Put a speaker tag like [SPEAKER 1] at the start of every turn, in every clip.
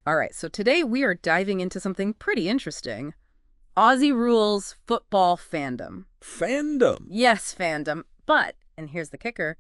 [SPEAKER 1] All right, so today we are diving into something pretty interesting. Aussie rules football fandom.
[SPEAKER 2] Fandom.
[SPEAKER 1] Yes, fandom. But, and here's the kicker,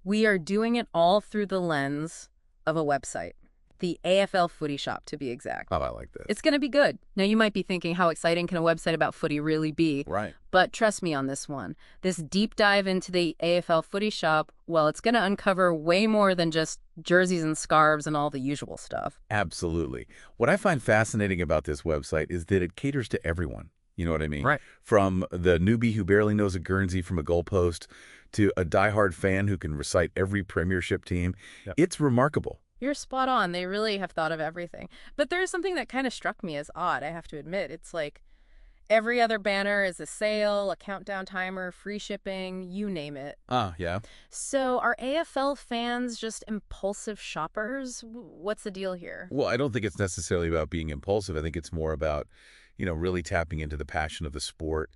[SPEAKER 1] we are doing it all through the lens of a website. The AFL Footy Shop, to be exact.
[SPEAKER 2] Oh, I like this.
[SPEAKER 1] It's going to be good. Now, you might be thinking, how exciting can a website about footy really be?
[SPEAKER 2] Right.
[SPEAKER 1] But trust me on this one. This deep dive into the AFL Footy Shop, well, it's going to uncover way more than just jerseys and scarves and all the usual stuff.
[SPEAKER 2] Absolutely. What I find fascinating about this website is that it caters to everyone. You know what I mean?
[SPEAKER 1] Right.
[SPEAKER 2] From the newbie who barely knows a Guernsey from a goalpost to a diehard fan who can recite every premiership team. Yep. It's remarkable.
[SPEAKER 1] You're spot on. They really have thought of everything. But there's something that kind of struck me as odd, I have to admit. It's like every other banner is a sale, a countdown timer, free shipping, you name it.
[SPEAKER 2] Yeah.
[SPEAKER 1] So are AFL fans just impulsive shoppers? What's the deal here?
[SPEAKER 2] Well, I don't think it's necessarily about being impulsive. I think it's more about, really tapping into the passion of the sport,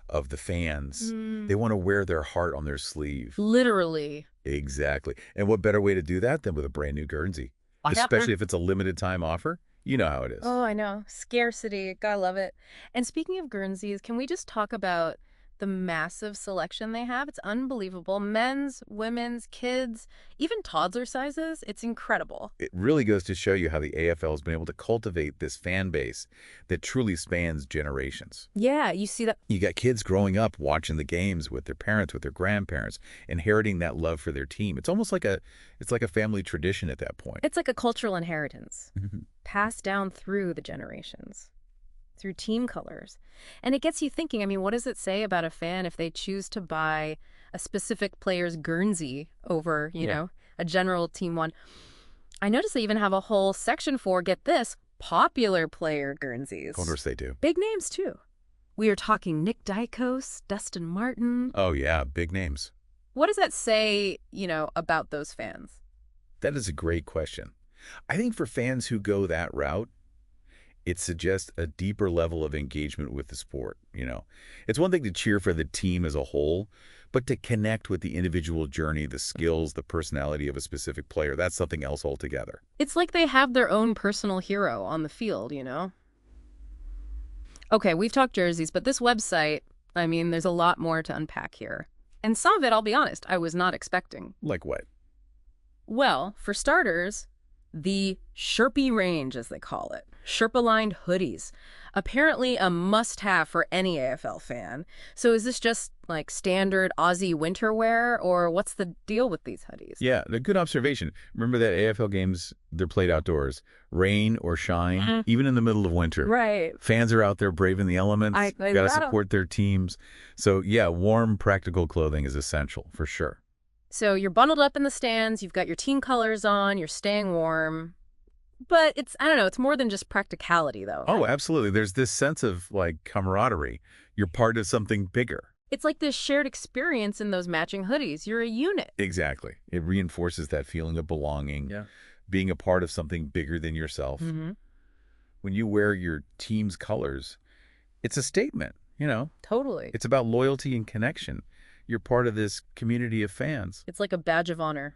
[SPEAKER 2] of the fans. They want to wear their heart on their sleeve.
[SPEAKER 1] Literally.
[SPEAKER 2] Exactly. And what better way to do that than with a brand new Guernsey? Especially if it's a limited time offer. You know how it is.
[SPEAKER 1] Oh, I know. Scarcity. Gotta love it. And speaking of Guernseys, can we just talk about the massive selection they have? It's unbelievable. Men's, women's, kids, even toddler sizes. It's incredible.
[SPEAKER 2] It really goes to show you how the AFL has been able to cultivate this fan base that truly spans generations.
[SPEAKER 1] Yeah, you see that.
[SPEAKER 2] You got kids growing up watching the games with their parents, with their grandparents, inheriting that love for their team. It's almost like a family tradition at that point.
[SPEAKER 1] It's like a cultural inheritance passed down through the generations, through team colors. And it gets you thinking, I mean, what does it say about a fan if they choose to buy a specific player's Guernsey over, you know, a general team one? I noticed they even have a whole section for, get this, popular player Guernseys.
[SPEAKER 2] Of course they do.
[SPEAKER 1] Big names, too. We are talking Nick Dykos, Dustin Martin.
[SPEAKER 2] Oh, yeah, big names.
[SPEAKER 1] What does that say, about those fans?
[SPEAKER 2] That is a great question. I think for fans who go that route, it suggests a deeper level of engagement with the sport. It's one thing to cheer for the team as a whole, but to connect with the individual journey, the skills, the personality of a specific player, that's something else altogether.
[SPEAKER 1] It's like they have their own personal hero on the field, Okay, we've talked jerseys, but this website, I mean, there's a lot more to unpack here. And some of it, I'll be honest, I was not expecting.
[SPEAKER 2] Like what?
[SPEAKER 1] Well, for starters, the Sherpy range, as they call it. Sherpa-lined hoodies. Apparently a must-have for any AFL fan. So is this just like standard Aussie winter wear, or what's the deal with these hoodies?
[SPEAKER 2] Yeah, a good observation. Remember that AFL games, they're played outdoors. Rain or shine, even in the middle of winter.
[SPEAKER 1] Right.
[SPEAKER 2] Fans are out there braving the elements. Got to support their teams. So yeah, warm, practical clothing is essential, for sure.
[SPEAKER 1] So you're bundled up in the stands, you've got your team colors on, you're staying warm. But I don't know, it's more than just practicality, though.
[SPEAKER 2] Oh, absolutely. There's this sense of, camaraderie. You're part of something bigger.
[SPEAKER 1] It's like this shared experience in those matching hoodies. You're a unit.
[SPEAKER 2] Exactly. It reinforces that feeling of belonging, being a part of something bigger than yourself. When you wear your team's colors, it's a statement,
[SPEAKER 1] Totally.
[SPEAKER 2] It's about loyalty and connection. You're part of this community of fans.
[SPEAKER 1] It's like a badge of honor.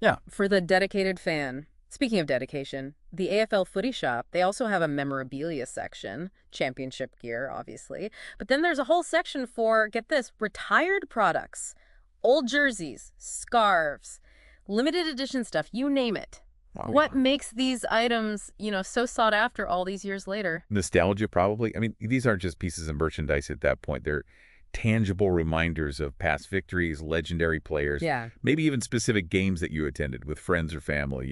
[SPEAKER 2] Yeah.
[SPEAKER 1] For the dedicated fan. Speaking of dedication, the AFL Footy Shop, they also have a memorabilia section, championship gear, obviously. But then there's a whole section for, get this, retired products, old jerseys, scarves, limited edition stuff, you name it.
[SPEAKER 2] Oh,
[SPEAKER 1] What makes these items, so sought after all these years later?
[SPEAKER 2] Nostalgia, probably. I mean, these aren't just pieces of merchandise at that point. They're tangible reminders of past victories, legendary players, maybe even specific games that you attended with friends or family,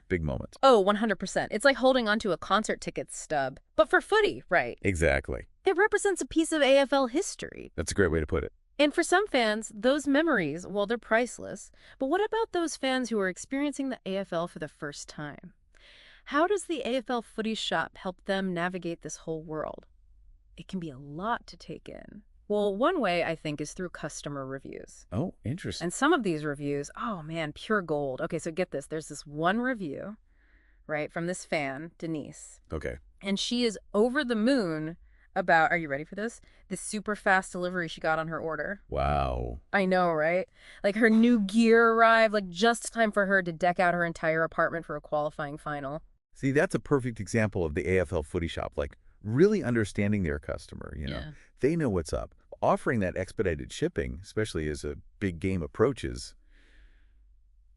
[SPEAKER 2] big moments.
[SPEAKER 1] Oh, 100%. It's like holding onto a concert ticket stub, but for footy, right?
[SPEAKER 2] Exactly.
[SPEAKER 1] It represents a piece of AFL history.
[SPEAKER 2] That's a great way to put it.
[SPEAKER 1] And for some fans, those memories, well, they're priceless. But what about those fans who are experiencing the AFL for the first time? How does the AFL Footy Shop help them navigate this whole world? It can be a lot to take in. Well, one way, I think, is through customer reviews.
[SPEAKER 2] Oh, interesting.
[SPEAKER 1] And some of these reviews, oh man, pure gold. Okay, so get this. There's this one review, right, from this fan, Denise.
[SPEAKER 2] Okay.
[SPEAKER 1] And she is over the moon about, are you ready for this? This super fast delivery she got on her order.
[SPEAKER 2] Wow.
[SPEAKER 1] I know, right? Like her new gear arrived, like just time for her to deck out her entire apartment for a qualifying final.
[SPEAKER 2] See, that's a perfect example of the AFL footy shop, like really understanding their customer.
[SPEAKER 1] Yeah.
[SPEAKER 2] They know what's up. Offering that expedited shipping, especially as a big game approaches,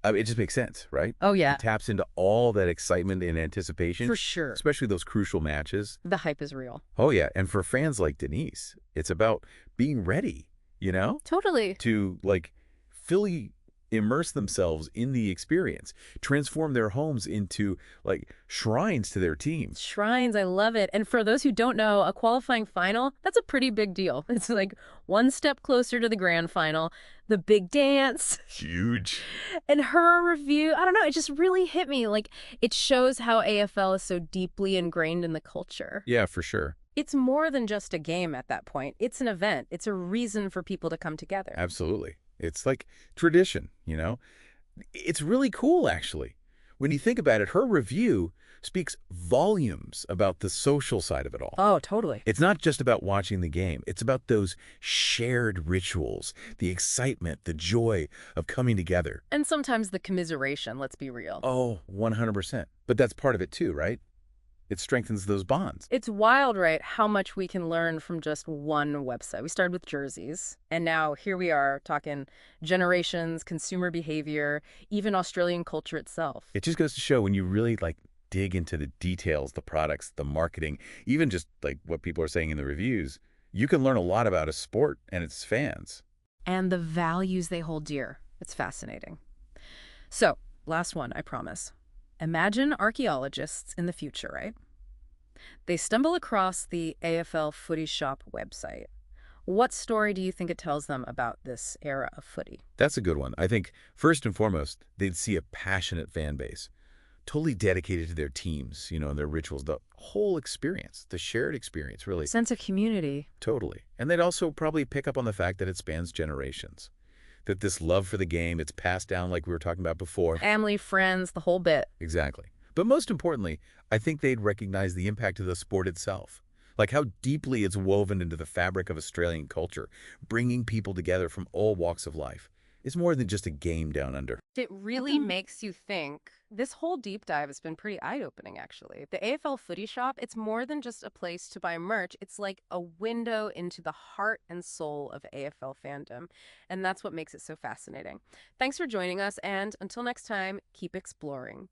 [SPEAKER 2] it just makes sense, right?
[SPEAKER 1] Oh,
[SPEAKER 2] It
[SPEAKER 1] yeah,
[SPEAKER 2] taps into all that excitement and
[SPEAKER 1] for
[SPEAKER 2] anticipation,
[SPEAKER 1] sure.
[SPEAKER 2] especially those crucial matches.
[SPEAKER 1] The hype is real.
[SPEAKER 2] Oh, yeah. And for fans like Denise, it's about being ready, you know?
[SPEAKER 1] Totally.
[SPEAKER 2] To like fully immerse themselves in the experience, transform their homes into like shrines to their team.
[SPEAKER 1] Shrines, I love it. And for those who don't know, a qualifying final, that's a pretty big deal. It's like one step closer to the grand final, the big dance.
[SPEAKER 2] Huge.
[SPEAKER 1] And her review, I don't know, it just really hit me. Like, it shows how AFL is so deeply ingrained in the culture.
[SPEAKER 2] Yeah, for sure.
[SPEAKER 1] It's more than just a game at that point. It's an event. It's a reason for people to come together.
[SPEAKER 2] Absolutely. It's like tradition. It's really cool, actually. When you think about it, her review speaks volumes about the social side of it all.
[SPEAKER 1] Oh, totally.
[SPEAKER 2] It's not just about watching the game. It's about those shared rituals, the excitement, the joy of coming together.
[SPEAKER 1] And sometimes the commiseration, let's be real.
[SPEAKER 2] Oh, 100%. But that's part of it too, right? It strengthens those bonds.
[SPEAKER 1] It's wild, right, how much we can learn from just one website. We started with jerseys, and now here we are talking generations, consumer behavior, even Australian culture itself.
[SPEAKER 2] It just goes to show when you really like dig into the details, the products, the marketing, even just like what people are saying in the reviews, you can learn a lot about a sport and its fans.
[SPEAKER 1] And the values they hold dear. It's fascinating. So, last one, I promise. Imagine archaeologists in the future, right? They stumble across the AFL Footy Shop website. What story do you think it tells them about this era of footy?
[SPEAKER 2] That's a good one. I think first and foremost, they'd see a passionate fan base, totally dedicated to their teams, and their rituals, the whole experience, the shared experience, really,
[SPEAKER 1] Sense of community.
[SPEAKER 2] totally. And they'd also probably pick up on the fact that it spans generations, that this love for the game, it's passed down like we were talking about before.
[SPEAKER 1] Family, friends, the whole bit.
[SPEAKER 2] Exactly. But most importantly, I think they'd recognize the impact of the sport itself, like how deeply it's woven into the fabric of Australian culture, bringing people together from all walks of life. It's more than just a game down under.
[SPEAKER 1] It really makes you think. This whole deep dive has been pretty eye-opening, actually. The AFL Footy Shop, it's more than just a place to buy merch. It's like a window into the heart and soul of AFL fandom. And that's what makes it so fascinating. Thanks for joining us, and until next time, keep exploring.